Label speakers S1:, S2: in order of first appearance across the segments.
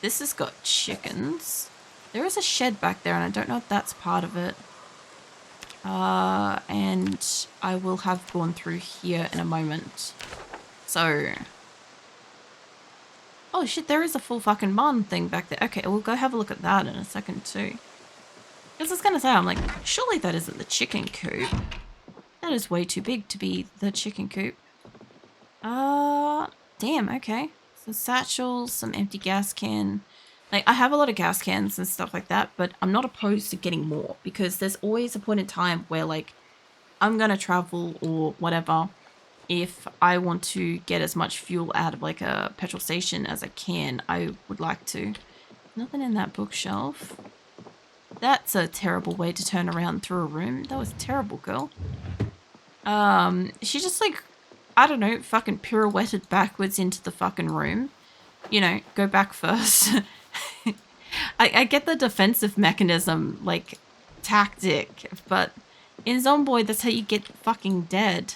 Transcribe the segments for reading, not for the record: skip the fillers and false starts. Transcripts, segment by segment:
S1: This has got chickens. There is a shed back there, and I don't know if that's part of it. And I will have gone through here in a moment. So... Oh shit, there is a full fucking barn thing back there. Okay, we'll go have a look at that in a second too. Because I was gonna say, I'm like, surely that isn't the chicken coop. That is way too big to be the chicken coop. Damn, okay. Some satchels, some empty gas can. Like, I have a lot of gas cans and stuff like that, but I'm not opposed to getting more because there's always a point in time where, like, I'm gonna travel or whatever. If I want to get as much fuel out of, like, a petrol station as I can, I would like to. Nothing in that bookshelf. That's a terrible way to turn around through a room. That was terrible, girl. She just, like, I don't know, fucking pirouetted backwards into the fucking room. You know, go back first. I get the defensive mechanism, like, tactic, but in Zomboid, that's how you get fucking dead.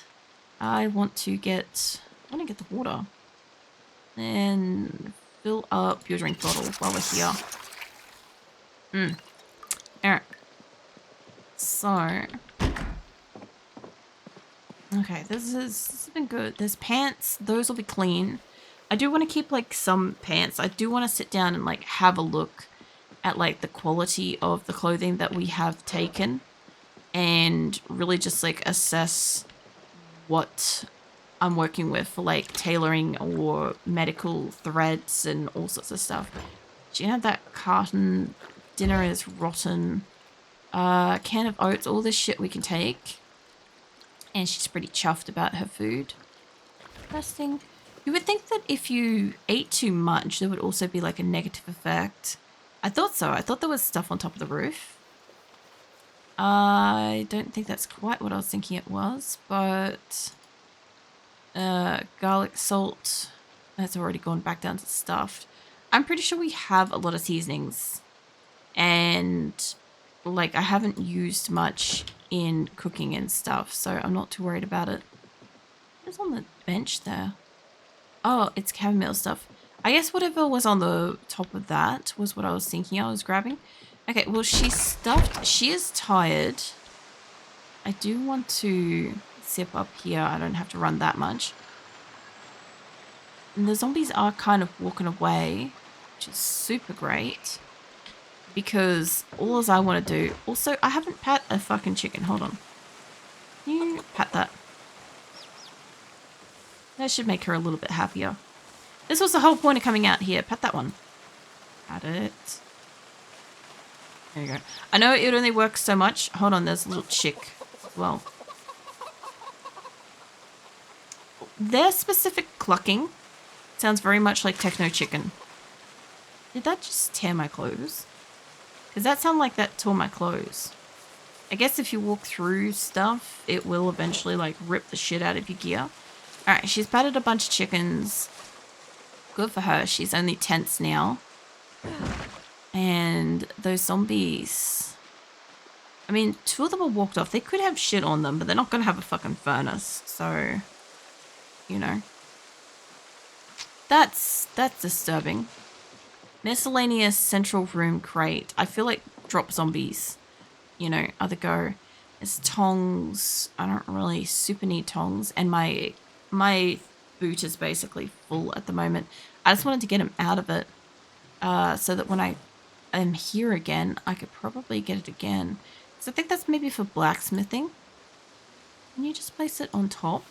S1: I want to get the water. And fill up your drink bottle while we're here. Alright. So... Okay, this has been good. There's pants. Those will be clean. I do want to keep, like, some pants. I do want to sit down and, like, have a look at, like, the quality of the clothing that we have taken. And really just, like, assess what I'm working with for, like, tailoring or medical threads and all sorts of stuff. Do you have that carton? Dinner is rotten. Can of oats. All this shit we can take. And she's pretty chuffed about her food. Last thing. You would think that if you ate too much, there would also be like a negative effect. I thought so. I thought there was stuff on top of the roof. I don't think that's quite what I was thinking it was, but... garlic salt. That's already gone back down to stuffed. I'm pretty sure we have a lot of seasonings. And... like, I haven't used much in cooking and stuff, so I'm not too worried about it. What's on the bench there? Oh, it's chamomile stuff. I guess whatever was on the top of that was what I was thinking I was grabbing. Okay, well, she's stuffed. She is tired. I do want to zip up here. I don't have to run that much. And the zombies are kind of walking away, which is super great. Because all I want to do... Also, I haven't pat a fucking chicken. Hold on. Can you pat that? That should make her a little bit happier. This was the whole point of coming out here. Pat that one. Pat it. There you go. I know it only works so much. Hold on, there's a little chick as well. Their specific clucking sounds very much like techno chicken. Did that just tear my clothes? Because that sounded like that tore my clothes. I guess if you walk through stuff, it will eventually, like, rip the shit out of your gear. Alright, she's patted a bunch of chickens. Good for her. She's only tense now. And those zombies... I mean, 2 of them are walked off. They could have shit on them, but they're not going to have a fucking furnace. So, you know. That's disturbing. Miscellaneous central room crate. I feel like drop zombies, you know, other go. There's tongs. I don't really super need tongs. And my boot is basically full at the moment. I just wanted to get him out of it so that when I am here again, I could probably get it again. So I think that's maybe for blacksmithing. Can you just place it on top?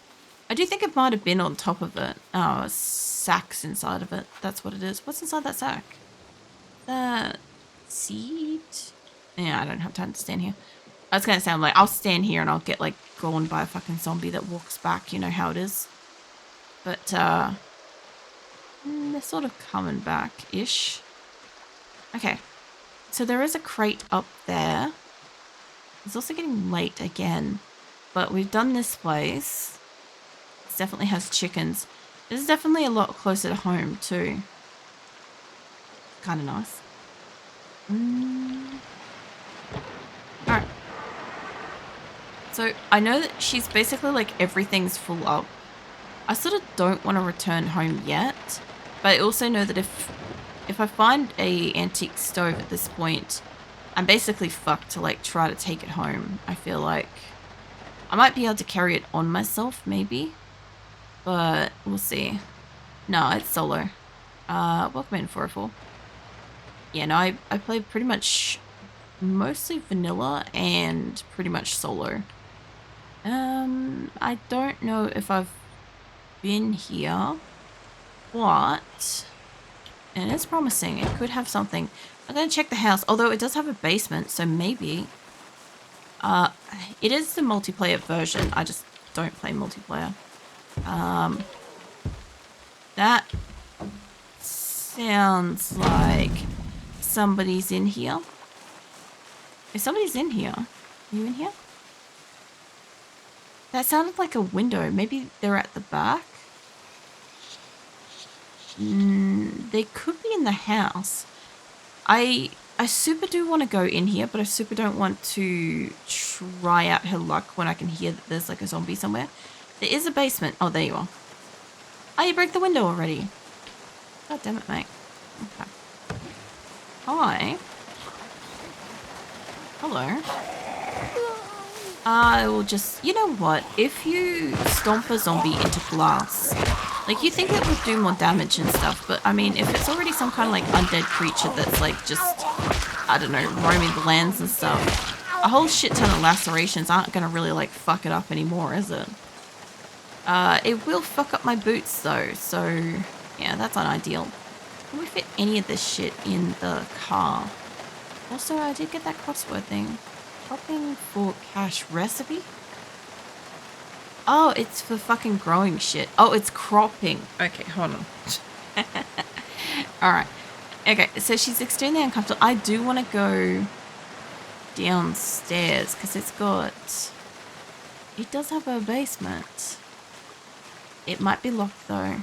S1: I do think it might have been on top of it. Oh, a sack's inside of it. That's what it is. What's inside that sack? That seed? Yeah, I don't have time to stand here. I was going to say, I'm like, I'll stand here and I'll get, like, gone by a fucking zombie that walks back. You know how it is. But, they're sort of coming back-ish. Okay. So there is a crate up there. It's also getting late again. But we've done this place. It definitely has chickens. This is definitely a lot closer to home, too. Kind of nice. Alright. So, I know that she's basically like everything's full up. I sort of don't want to return home yet. But I also know that if if I find a antique stove at this point, I'm basically fucked to like try to take it home. I feel like I might be able to carry it on myself, maybe, but we'll see. No, it's solo. Welcome in 404. Yeah, no, I play pretty much mostly vanilla and pretty much solo. I don't know if I've been here, but and it's promising. It could have something. I'm gonna check the house, although it does have a basement, so maybe. It is the multiplayer version. I just don't play multiplayer. That sounds like somebody's in here. If somebody's in here, are you in here? That sounded like a window. Maybe they're at the back. They could be in the house. I super do want to go in here, but I super don't want to try out her luck when I can hear that there's like a zombie somewhere. There is a basement. Oh, there you are. Oh, you broke the window already. God damn it, mate. Okay. Hi. Hello. I will just, you know what? If you stomp a zombie into glass, like you think it would do more damage and stuff, but I mean, if it's already some kind of like undead creature that's like just, I don't know, roaming the lands and stuff, a whole shit ton of lacerations aren't going to really like fuck it up anymore, is it? It will fuck up my boots though, so yeah, that's not ideal. Can we fit any of this shit in the car? Also, I did get that crossword thing. Cropping for cash recipe? Oh, it's for fucking growing shit. Oh, it's cropping. Okay, hold on. Alright. Okay, so she's extremely uncomfortable. I do want to go downstairs because it's got... It does have a basement. It might be locked though.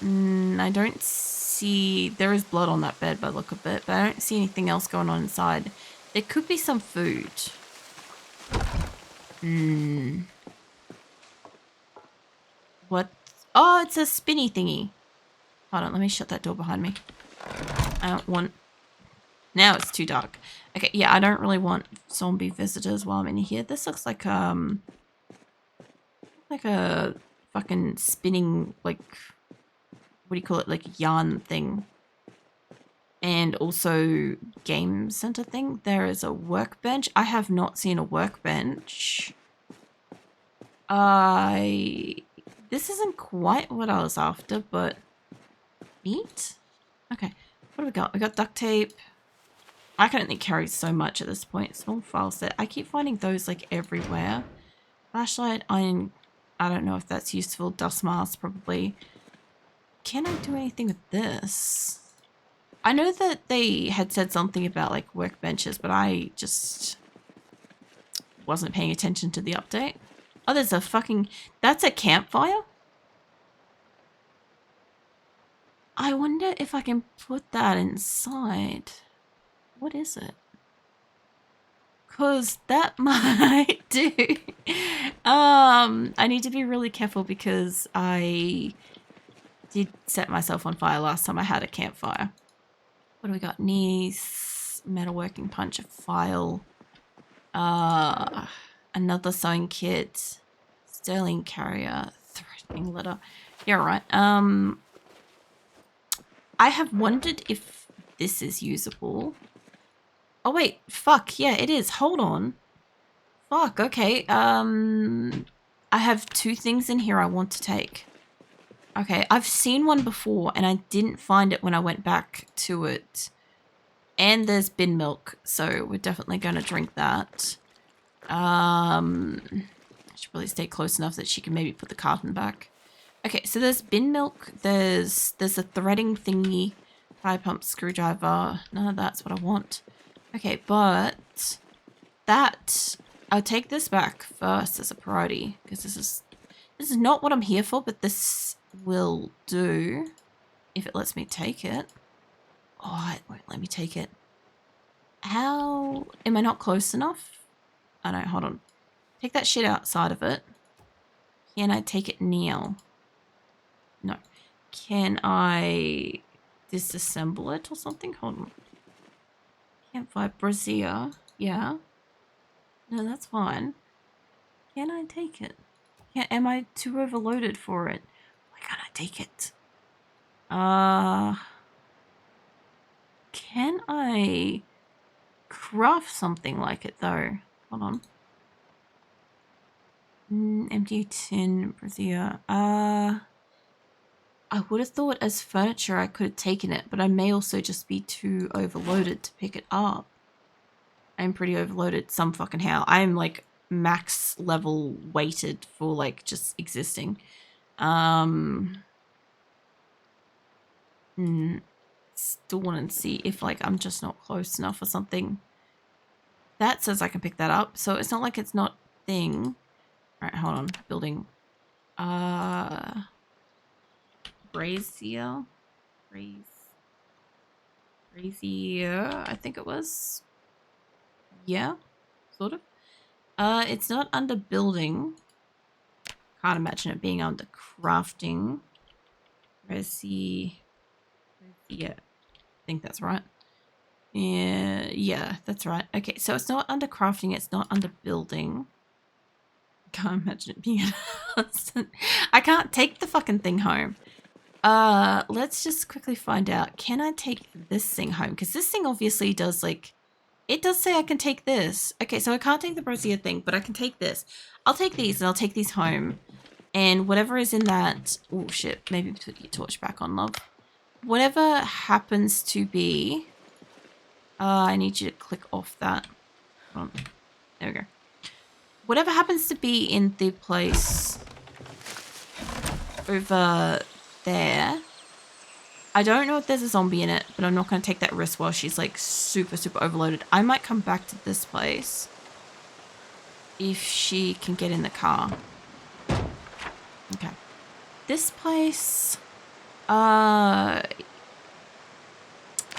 S1: I don't see... There is blood on that bed by the look of it, but I don't see anything else going on inside. There could be some food. What? Oh, it's a spinny thingy. Hold on, let me shut that door behind me. I don't want... Now it's too dark. Okay, yeah, I don't really want zombie visitors while I'm in here. This looks like a fucking spinning, like, what do you call it? Like yarn thing. And also game center thing. There is a workbench. I have not seen a workbench. This isn't quite what I was after, but neat. Okay, what do we got? We got duct tape. I can only carry so much at this point. Small file set. I keep finding those like everywhere. Flashlight, iron. I don't know if that's useful. Dust mask, probably. Can I do anything with this? I know that they had said something about like workbenches, but I just wasn't paying attention to the update. Oh, there's a fucking... That's a campfire? I wonder if I can put that inside. What is it? Because that might do. I need to be really careful because I did set myself on fire last time I had a campfire. What do we got? Knees, metalworking punch, a file, another sewing kit, sterling carrier, threatening letter. Yeah, right. I have wondered if this is usable. Oh wait, fuck, yeah, it is. Hold on. Fuck, okay. I have two things in here I want to take. Okay, I've seen one before and I didn't find it when I went back to it. And there's bin milk, so we're definitely going to drink that. I should probably stay close enough that she can maybe put the carton back. Okay, so there's bin milk, there's a threading thingy, fire pump, screwdriver. None of that's what I want. Okay, but that... I'll take this back first as a priority, because this is not what I'm here for, but this will do if it lets me take it. Oh, it won't let me take it. How? Am I not close enough? Oh no, hold on. Take that shit outside of it. Can I take it now? No. Can I disassemble it or something? Hold on. Campfire brazier. Yeah. No, that's fine. Can I take it? Am I too overloaded for it? Why can't I take it? Can I craft something like it though? Hold on. Empty tin, brazier. I would have thought as furniture I could have taken it, but I may also just be too overloaded to pick it up. I'm pretty overloaded some fucking how. I'm like max level weighted for like just existing. Still want to see if like I'm just not close enough or something. That says I can pick that up, so it's not like it's not thing. Alright, hold on. Building. Brazier. Brazier, I think it was. Yeah, sort of. It's not under building. Can't imagine it being under crafting. Brazier. Yeah, I think that's right. Yeah, that's right. Okay, so it's not under crafting, it's not under building. Can't imagine it being I can't take the fucking thing home. Let's just quickly find out. Can I take this thing home? Because this thing obviously does like, it does say I can take this. Okay, so I can't take the brazier thing, but I can take this. I'll take these and I'll take these home. And whatever is in that, oh shit, maybe put your torch back on, love. Whatever happens to be, I need you to click off that. Hold on. There we go. Whatever happens to be in the place over there. I don't know if there's a zombie in it, but I'm not going to take that risk while she's like super, super overloaded. I might come back to this place if she can get in the car. Okay. This place, I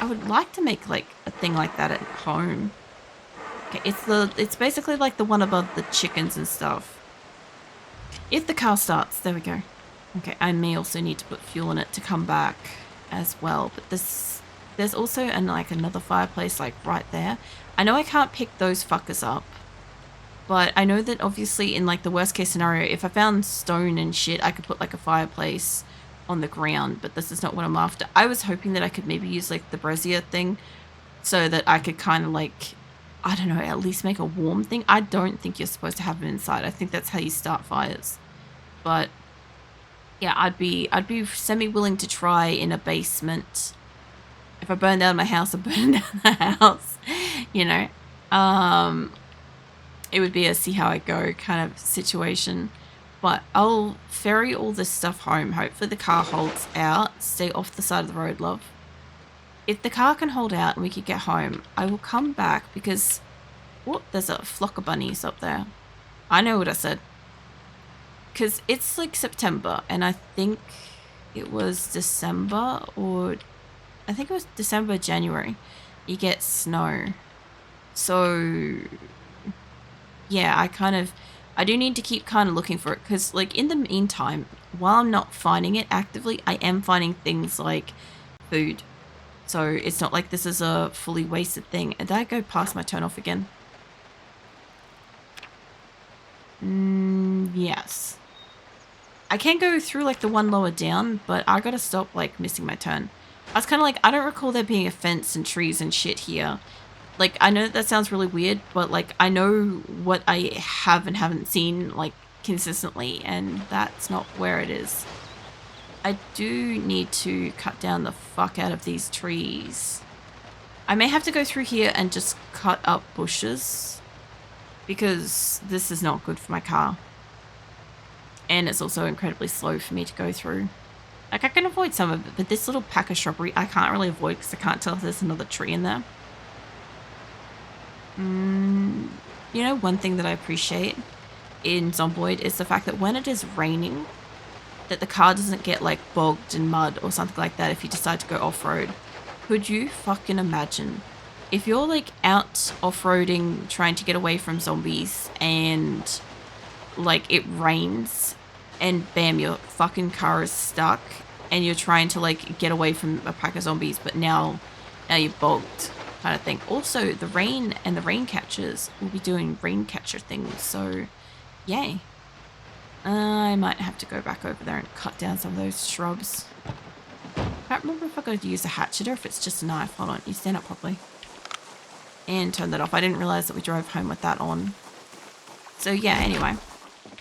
S1: would like to make like a thing like that at home. Okay, it's basically like the one above the chickens and stuff. If the car starts, there we go. Okay, I may also need to put fuel in it to come back as well. But there's also like another fireplace like right there. I know I can't pick those fuckers up. But I know that obviously in like the worst case scenario, if I found stone and shit, I could put like a fireplace on the ground. But this is not what I'm after. I was hoping that I could maybe use like the brazier thing so that I could kind of like, I don't know, at least make a warm thing. I don't think you're supposed to have them inside. I think that's how you start fires. But yeah, I'd be semi-willing to try in a basement. If I burn down my house, I burn down the house, you know. It would be a see how I go kind of situation. But I'll ferry all this stuff home. Hopefully the car holds out. Stay off the side of the road, love. If the car can hold out and we could get home, I will come back because... Oh, there's a flock of bunnies up there. I know what I said. Because it's like September and I think it was December or... I think it was December, January. You get snow. So... yeah, I do need to keep kind of looking for it because like in the meantime, while I'm not finding it actively, I am finding things like food. So it's not like this is a fully wasted thing. And did I go past my turn off again? Yes. I can go through like the one lower down, but I gotta stop like missing my turn. I was kind of like, I don't recall there being a fence and trees and shit here. Like, I know that sounds really weird, but like, I know what I have and haven't seen like consistently, and that's not where it is. I do need to cut down the fuck out of these trees. I may have to go through here and just cut up bushes because this is not good for my car. And it's also incredibly slow for me to go through. Like, I can avoid some of it, but this little pack of shrubbery, I can't really avoid because I can't tell if there's another tree in there. You know, one thing that I appreciate in Zomboid is the fact that when it is raining, that the car doesn't get like bogged in mud or something like that if you decide to go off-road. Could you fucking imagine if you're like out off-roading trying to get away from zombies and like it rains and bam, your fucking car is stuck and you're trying to like get away from a pack of zombies, but now you're bogged kind of thing. Also, the rain and the rain catchers will be doing rain catcher things, so yay. I might have to go back over there and cut down some of those shrubs. I can't remember if I got to use a hatchet or if it's just a knife. Hold on, you stand up properly. And turn that off. I didn't realize that we drove home with that on. So yeah, anyway.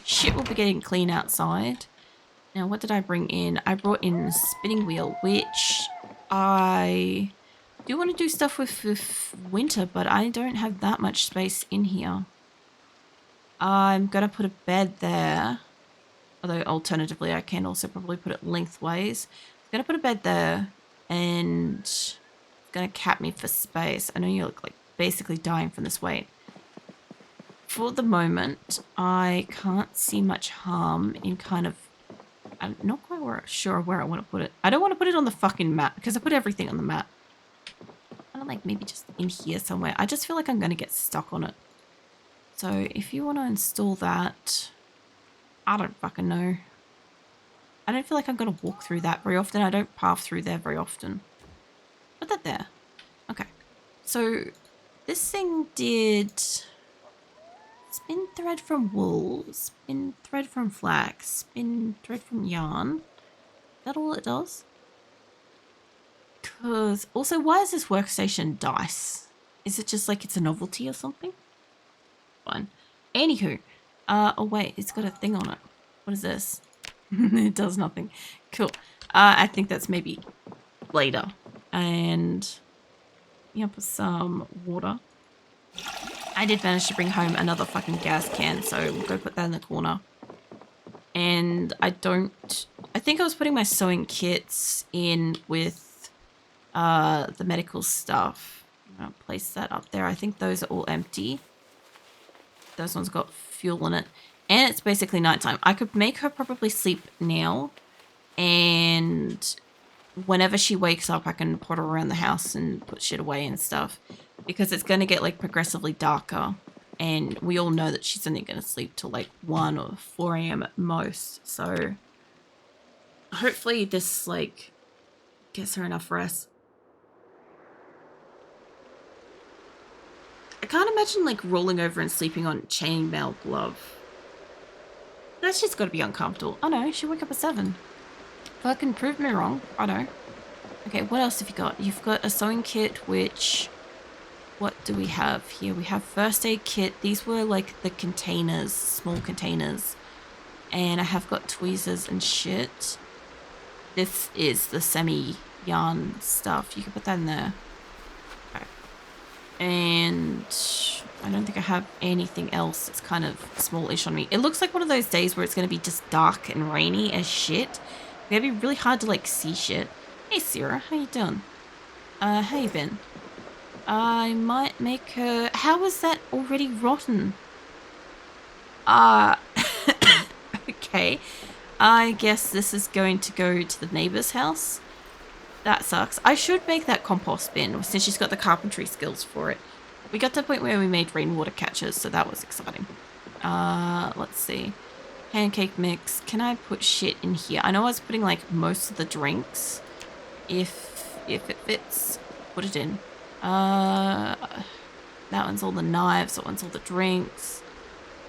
S1: Shit will be getting clean outside. Now, what did I bring in? I brought in a spinning wheel, which I do want to do stuff with winter, but I don't have that much space in here. I'm going to put a bed there. Although, alternatively, I can also probably put it lengthways. I'm going to put a bed there, and it's going to cap me for space. I know you look like basically dying from this weight. For the moment, I can't see much harm in kind of... I'm not quite sure where I want to put it. I don't want to put it on the fucking mat, because I put everything on the mat. Kind of like maybe just in here somewhere. I just feel like I'm going to get stuck on it. So if you want to install that... I don't fucking know. I don't feel like I'm going to walk through that very often. I don't path through there very often. Put that there. Okay. So this thing did spin thread from wool, spin thread from flax, spin thread from yarn. Is that all it does? Because also, why is this workstation dice? Is it just like it's a novelty or something? Fine. Anywho. Oh wait, it's got a thing on it. What is this? It does nothing. Cool. I think that's maybe later. And yep, some water. I did manage to bring home another fucking gas can, so we'll go put that in the corner. And I think I was putting my sewing kits in with the medical stuff. I'm gonna place that up there. I think those are all empty. Those ones got fuel in it. And it's basically nighttime. I could make her probably sleep now. And whenever she wakes up, I can put her around the house and put shit away and stuff. Because it's going to get like progressively darker. And we all know that she's only going to sleep till like 1 or 4 a.m. at most. So hopefully this like gets her enough rest. I can't imagine like rolling over and sleeping on chainmail glove. That's just got to be uncomfortable. Oh no, she woke up at 7. Fucking prove me wrong. I know. Okay, what else have you got? You've got a sewing kit, which... What do we have here? We have first aid kit. These were like the containers, small containers. And I have got tweezers and shit. This is the semi-yarn stuff. You can put that in there. Okay. And I don't think I have anything else that's kind of small-ish on me. It looks like one of those days where it's going to be just dark and rainy as shit. It's going to be really hard to like see shit. Hey Sarah, how you doing? How you been? I might make her... How is that already rotten? Okay. I guess this is going to go to the neighbor's house. That sucks. I should make that compost bin since she's got the carpentry skills for it. We got to the point where we made rainwater catchers, so that was exciting. Let's see. Pancake mix. Can I put shit in here? I know I was putting like most of the drinks. If it fits, put it in. That one's all the knives, that one's all the drinks.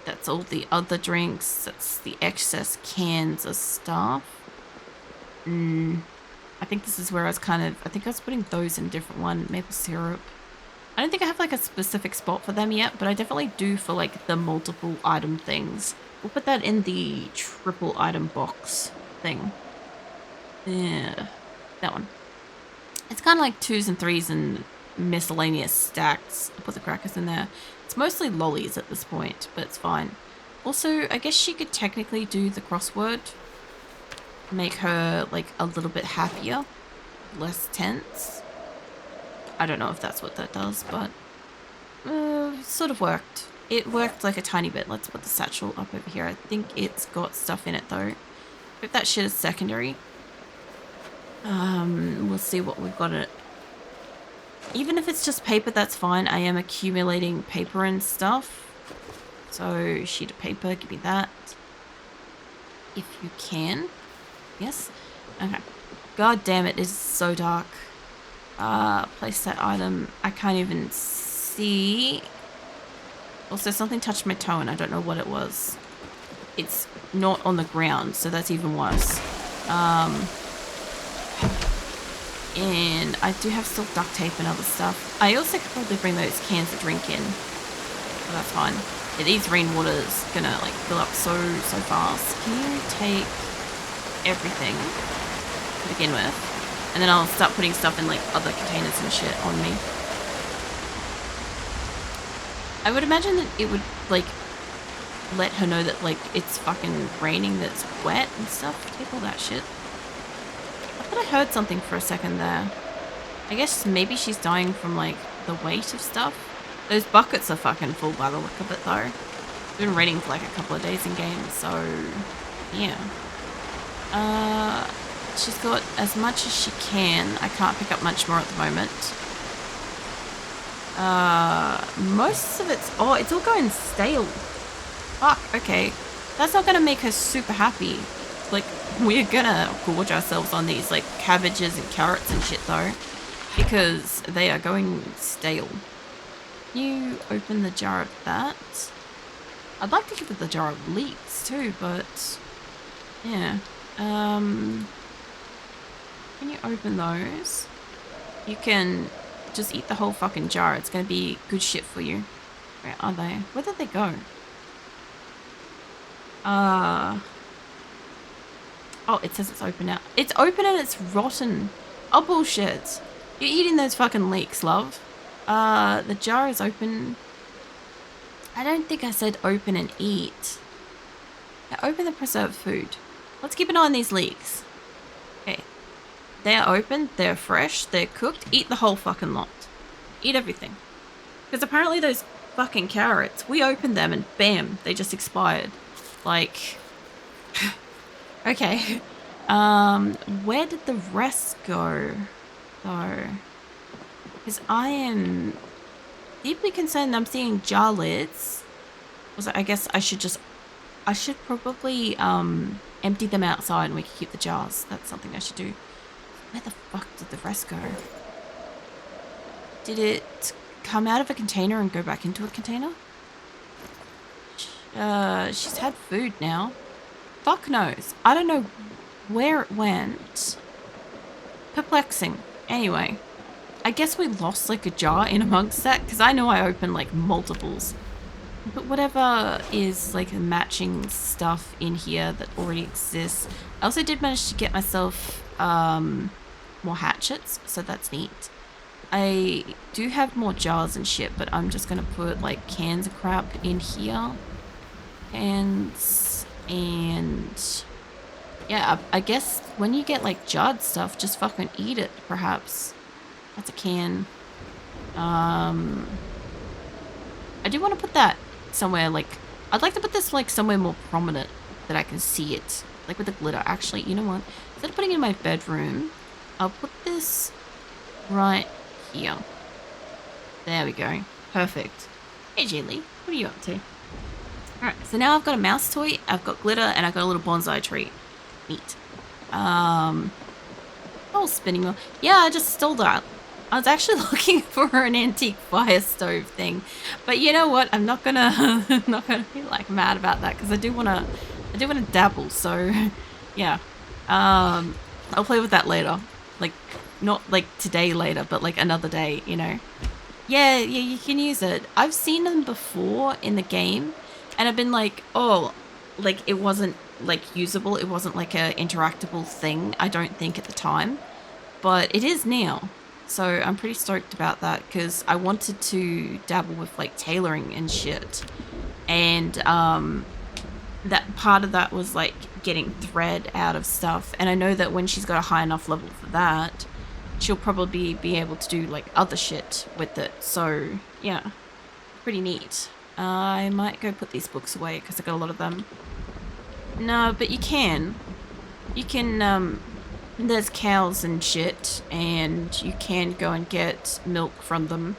S1: That's all the other drinks. That's the excess cans of stuff. I think this is where I was I think I was putting those in a different one. Maple syrup. I don't think I have like a specific spot for them yet, but I definitely do for like the multiple item things. We'll put that in the triple item box thing. Yeah, that one. It's kind of like 2s and 3s and miscellaneous stacks. I'll put the crackers in there. It's mostly lollies at this point, but it's fine. Also, I guess she could technically do the crossword. Make her like a little bit happier, less tense. I don't know if that's what that does, but sort of worked. It worked like a tiny bit. Let's put the satchel up over here. I think it's got stuff in it though. If that shit is secondary. We'll see what we've got in it. Even if it's just paper, that's fine. I am accumulating paper and stuff. So, sheet of paper, give me that. If you can. Yes? Okay. God damn it, it's so dark. Place that item. I can't even see. Also, something touched my toe and I don't know what it was. It's not on the ground, so that's even worse. And I do have still duct tape and other stuff. I also could probably bring those cans of drink in. So that's fine. Yeah, these rainwater's gonna like fill up so fast. Can you take everything to begin with? And then I'll start putting stuff in like other containers and shit on me. I would imagine that it would like let her know that like it's fucking raining, that's wet and stuff. Take all that shit. I thought I heard something for a second there. I guess maybe she's dying from like the weight of stuff. Those buckets are fucking full by the look of it though. It's been raining for like a couple of days in game, so yeah. She's got as much as she can. I can't pick up much more at the moment. Most of it's... Oh, it's all going stale. Fuck, okay. That's not gonna make her super happy. Like, we're gonna gorge ourselves on these, like, cabbages and carrots and shit, though. Because they are going stale. You open the jar of that. I'd like to give it the jar of leeks, too, but... Yeah. Can you open those? You can just eat the whole fucking jar. It's gonna be good shit for you. Where are they? Where did they go? Oh, it says it's open now. It's open and it's rotten. Oh, bullshit. You're eating those fucking leeks, love. The jar is open. I don't think I said open and eat. Yeah, open the preserved food. Let's keep an eye on these leeks. Okay. They're open, they're fresh, they're cooked. Eat the whole fucking lot. Eat everything. Because apparently those fucking carrots, we opened them and bam, they just expired. Like, okay. Where did the rest go, though? Because I am deeply concerned I'm seeing jar lids. I guess I should probably, empty them outside and we can keep the jars. That's something I should do. Where the fuck did the rest go? Did it come out of a container and go back into a container? She's had food now. Fuck knows. I don't know where it went. Perplexing. Anyway, I guess we lost like a jar in amongst that because I know I opened like multiples. But whatever is like matching stuff in here that already exists. I also did manage to get myself more hatchets, so that's neat. I do have more jars and shit, but I'm just gonna put like cans of crap in here. Cans and yeah, I guess when you get like jarred stuff, just fucking eat it, perhaps. That's a can. I do want to put that somewhere, like, I'd like to put this like somewhere more prominent that I can see it, like with the glitter. Actually, you know what, instead of putting it in my bedroom, I'll put this right here. There we go. Perfect. Hey Jaylee, what are you up to? Alright, so now I've got a mouse toy, I've got glitter, and I've got a little bonsai tree. Neat. Oh, spinning wheel. Yeah, I just stole that. I was actually looking for an antique fire stove thing, but you know what? I'm not gonna, be like mad about that because I do wanna dabble. So, yeah. I'll play with that later. Like, not like today later, but like another day. You know. Yeah, you can use it. I've seen them before in the game, and I've been like, oh, like it wasn't like usable. It wasn't like a interactable thing. I don't think at the time, but it is now. So I'm pretty stoked about that because I wanted to dabble with like tailoring and shit. And that part of that was like getting thread out of stuff. And I know that when she's got a high enough level for that, she'll probably be able to do like other shit with it. So yeah, pretty neat. I might go put these books away because I got a lot of them. No, but you can. There's cows and shit, and you can go and get milk from them,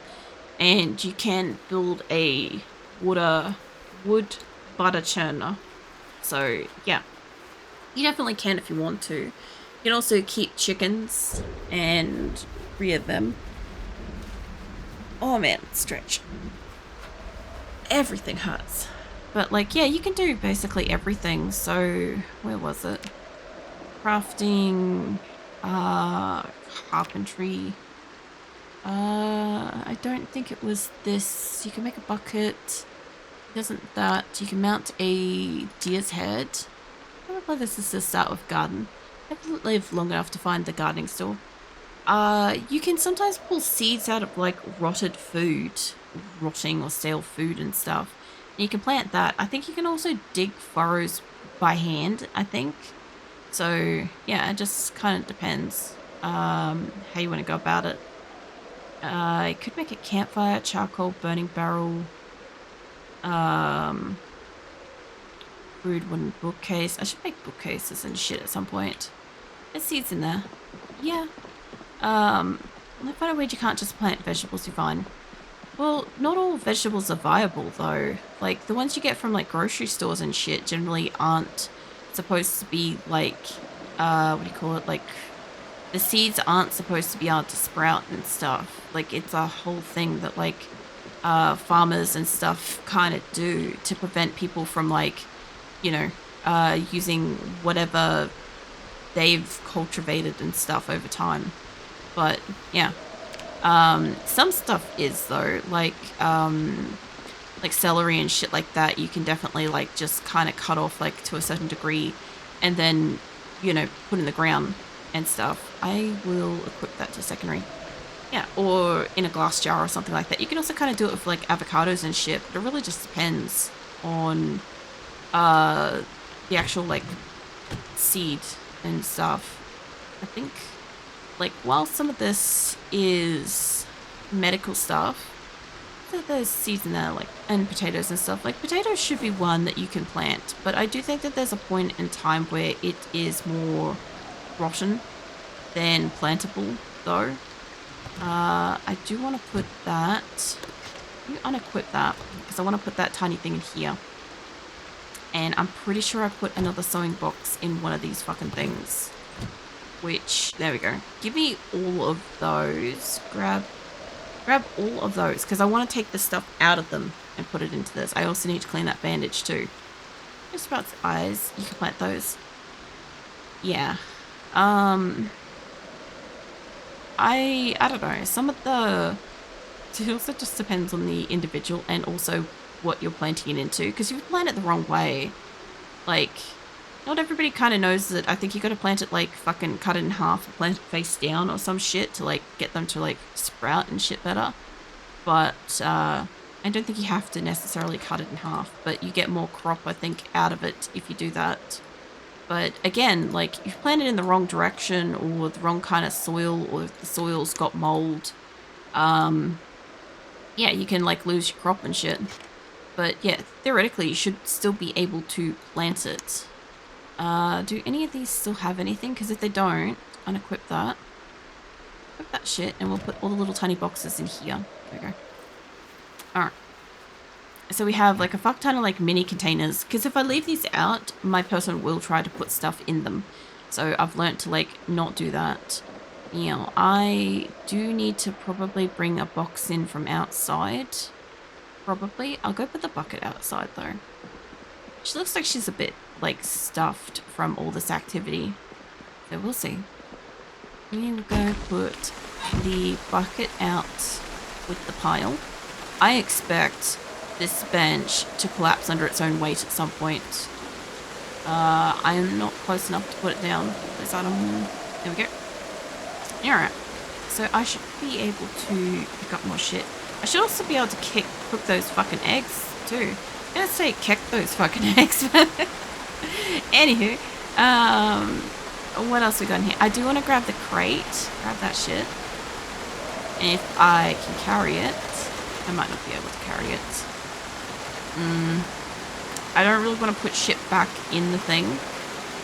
S1: and you can build a wood butter churner. So yeah, you definitely can if you want to. You can also keep chickens and rear them. Oh man, stretch. Everything hurts. But like, yeah, you can do basically everything. So where was it? Crafting, carpentry. I don't think it was this. You can make a bucket. It isn't that. You can mount a deer's head. Probably this is the start with garden. I haven't lived long enough to find the gardening store. You can sometimes pull seeds out of like rotted food, rotting or stale food and stuff. And you can plant that. I think you can also dig furrows by hand, I think. So yeah, it just kind of depends how you want to go about it. I could make a campfire, charcoal, burning barrel, rude wooden bookcase. I should make bookcases and shit at some point. There's seeds in there. Yeah. I find it weird you can't just plant vegetables you find. Well, not all vegetables are viable though. Like the ones you get from like grocery stores and shit generally aren't supposed to be like, what do you call it? Like the seeds aren't supposed to be able to sprout and stuff. Like it's a whole thing that like farmers and stuff kind of do to prevent people from like, you know, using whatever they've cultivated and stuff over time. But yeah, some stuff is though, like celery and shit like that. You can definitely like just kind of cut off like to a certain degree, and then you know put in the ground and stuff. I will equip that to secondary. Yeah, or in a glass jar or something like that. You can also kind of do it with like avocados and shit. But it really just depends on the actual like seed and stuff. I think like while some of this is medical stuff, there's seeds in there like and potatoes and stuff. Like potatoes should be one that you can plant, but I do think that there's a point in time where it is more rotten than plantable though. I do want to put that. You unequip that because I want to put that tiny thing in here. And I'm pretty sure I put another sewing box in one of these fucking things. Which, there we go. Give me all of those. Grab all of those because I want to take the stuff out of them and put it into this. I also need to clean that bandage too. Just about the eyes. You can plant those. Yeah. I don't know. Some of the... It also just depends on the individual and also what you're planting it into. Because if you plant it the wrong way, like, not everybody kind of knows that. I think you got to plant it like fucking cut it in half, plant it face down or some shit to like get them to like sprout and shit better. But I don't think you have to necessarily cut it in half, but you get more crop, I think, out of it if you do that. But again, like, if you plant it in the wrong direction or the wrong kind of soil, or if the soil's got mold, yeah, you can, like, lose your crop and shit. But, yeah, theoretically, you should still be able to plant it. Do any of these still have anything? Because if they don't, unequip that. Equip that shit, and we'll put all the little tiny boxes in here. There we go. Alright. So we have like a fuck ton of like mini containers, because if I leave these out, my person will try to put stuff in them. So I've learnt to like not do that. You know, I do need to probably bring a box in from outside. Probably. I'll go put the bucket outside though. She looks like she's a bit like stuffed from all this activity. So we'll see. We'll go put the bucket out with the pile. I expect this bench to collapse under its own weight at some point. I am not close enough to put it down. This item. There we go. Alright. So I should be able to pick up more shit. I should also be able to cook those fucking eggs too. I'm gonna say kick those fucking eggs. Anywho. What else we got in here? I do want to grab the crate. Grab that shit. And if I can carry it, I might not be able to carry it. I don't really want to put shit back in the thing,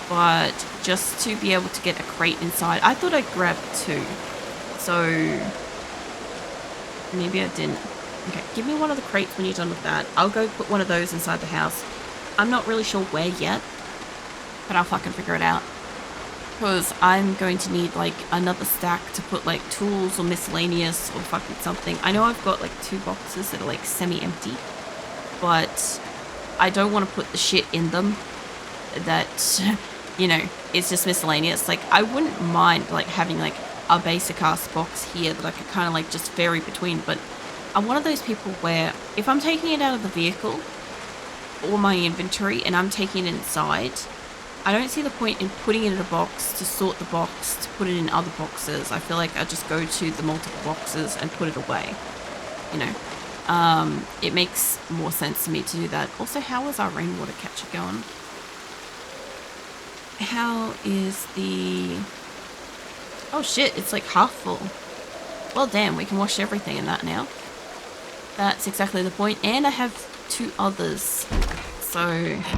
S1: but just to be able to get a crate inside. I thought I grabbed 2, so maybe I didn't. Okay, give me one of the crates when you're done with that. I'll go put one of those inside the house. I'm not really sure where yet, but I'll fucking figure it out. because I'm going to need like another stack to put like tools or miscellaneous or fucking something. I know I've got like 2 boxes that are like semi-empty, but I don't want to put the shit in them that, you know, it's just miscellaneous. Like, I wouldn't mind like having like a basic ass box here that I could kind of like just vary between, but I'm one of those people where if I'm taking it out of the vehicle or my inventory and I'm taking it inside, I don't see the point in putting it in a box to sort the box to put it in other boxes. I feel like I just go to the multiple boxes and put it away, you know. It makes more sense to me to do that. Also, how is our rainwater catcher going? How is the... Oh shit, it's like half full. Well, damn, we can wash everything in that now. That's exactly the point. And I have 2 others. So,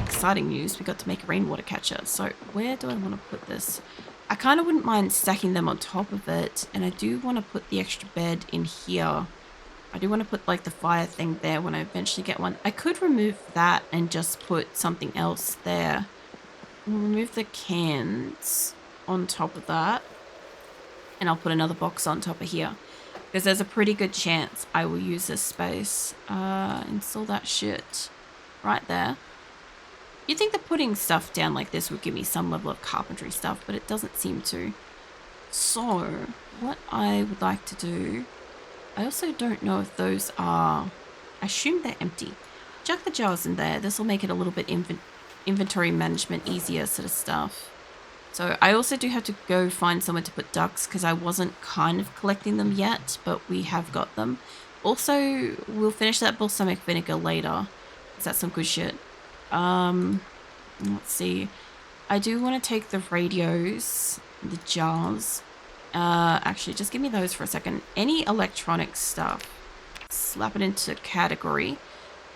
S1: exciting news. We got to make a rainwater catcher. So, where do I want to put this? I kind of wouldn't mind stacking them on top of it. And I do want to put the extra bed in here. I do want to put like the fire thing there when I eventually get one. I could remove that and just put something else there. We'll remove the cans on top of that. And I'll put another box on top of here. Because there's a pretty good chance I will use this space. Install that shit right there. You'd think that putting stuff down like this would give me some level of carpentry stuff, but it doesn't seem to. So, what I would like to do... I also don't know if those are... I assume they're empty. Chuck the jars in there. This will make it a little bit inventory management easier sort of stuff. So I also do have to go find somewhere to put ducks because I wasn't kind of collecting them yet, but we have got them. Also, we'll finish that balsamic vinegar later. Is that some good shit? Let's see. I do want to take the radios, the jars. Actually, just give me those for a second. Any electronic stuff. Slap it into category.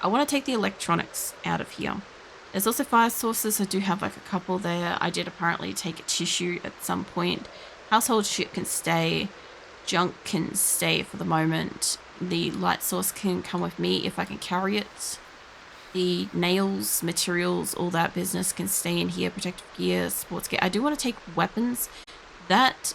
S1: I want to take the electronics out of here. There's also fire sources. I do have like a couple there. I did apparently take a tissue at some point. Household shit can stay. Junk can stay for the moment. The light source can come with me if I can carry it. The nails, materials, all that business can stay in here. Protective gear, sports gear. I do want to take weapons. That